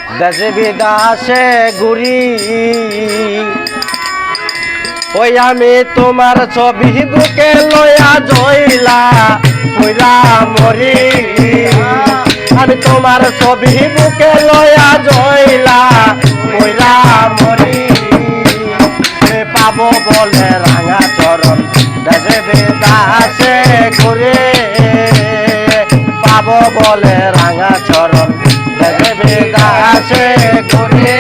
দেশে বিদেশে ঘুরি ওই আমি তোমার ছবি বুকে লয়া জইলা কইরা মরি আমি তোমার ছবি বুকে লয়া জইলা কইরা মরি পাবো বলে রাঙা চরণ দেশে বিদেশে ঘুরে পাবো বলে রাঙা চরণ দেশে বিদেশে ঘুরে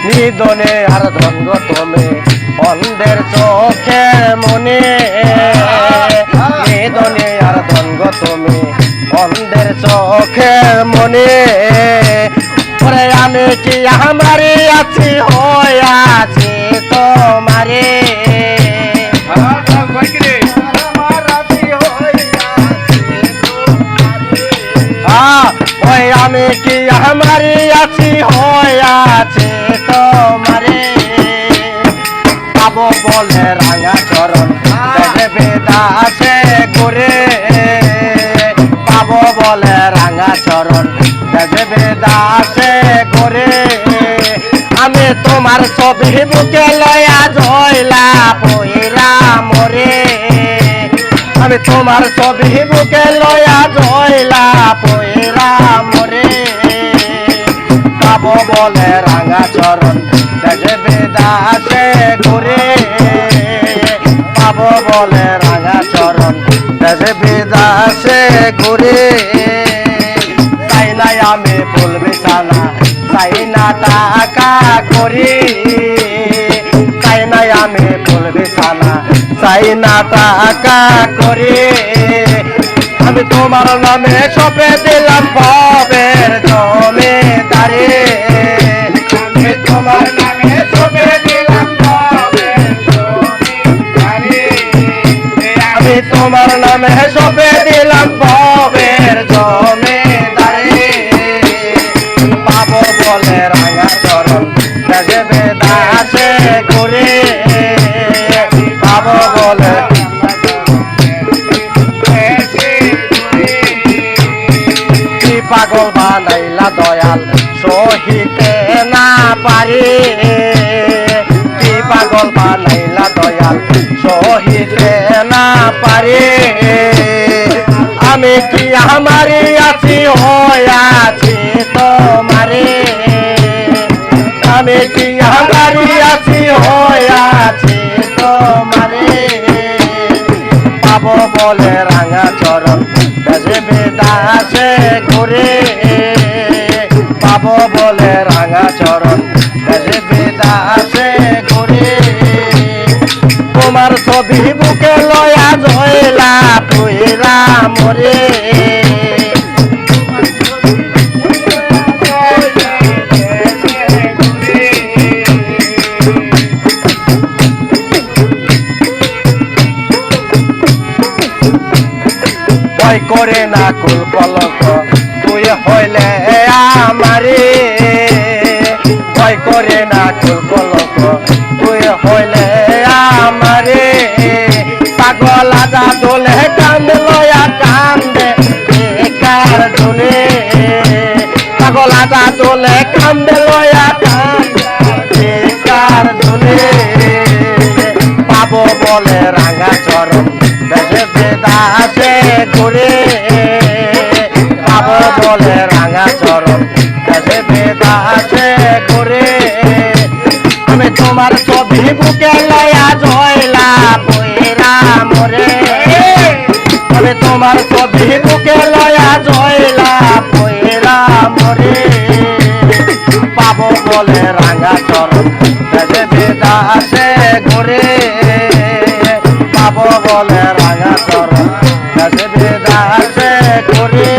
নিদনে আর ধনগ তুমি অন্ধের চোখে মনে নিদনে আর ধনগ তুমি অন্ধের চোখে মনে পরে আমি কি আমারে আছি হইয়াছি তোমারে ওই আমি কি আমারে আছি হইয়াছি তোমারে পাবো বলে রাঙা চরণ দেশে বিদেশে ঘুরে পাবো বলে রাঙা চরণ দেশে বিদেশে ঘুরে আমি তোমার ছবি বুকে লয়া জইলা পইরা মরে আমি তোমার ছবি বুকে লয়া জইলা পইরা মরে পাবো বলে রাঙা চরণ দেশে বিদেশে ঘুরে পাবো বলে রাঙা চরণ দেশে বিদেশে ঘুরে চাই নাই আমি ফুল বিছানা চাই না টাকা করি চাই নাই আমি ফুল বিছানা চাই না টাকা করি আমি তোমার নামে সপে দিলাম পাবের জমিদারি আমি তোমার নামে সপে দিলাম পাবের জমিদারি আমি তোমার নামে সপে দিলাম পাবের জমিদারি পাবো বলে রাঙা চরণ দেশে বিদেশে ঘুরে পাবো বলে পাগল বানাইলা দয়াল সহিতে না পারি কি পাগল বানাইলা দয়াল সহিতে না পারি আমি কি আমারে আছি হইয়াছি তোমারে আমি কি আমারে আছি হইয়াছি তোমারে পাবো বলে রাঙা চরণ দেশে বিদেশে ঘুরে পাবো বলে রাঙা চরণ দেশে বিদেশে ঘুরে তোমার ছবি বুকে লয়া জইলা পইরা মরে ভয় করে না কুল কলঙ্ক তুই হইলে আমারে ভয় করে না কুল কলঙ্ক তুই হইলে আমারে পাগল আজা দোলে কান্দে লয়া কান্দে বেকার জুনে পাগল আজা দোলে কান্দে লয়া কান্দে বেকার জুনে পাবো বলে রাঙা চরণ দেশে বিদেশে ঘুরে পাবো বলে রাঙা চরণ দেশে বিদেশে ঘুরে আমি তোমার ছবি বুকে লয়া জইলা পইরা মরে আমি তোমার ছবি বুকে লয়া জইলা পইরা মরে পাবো বলে রাঙা চরণ দেশে বিদেশে ঘুরে পাবো বলে রাঙা চরণ দেশে বিদেশে ঘুরে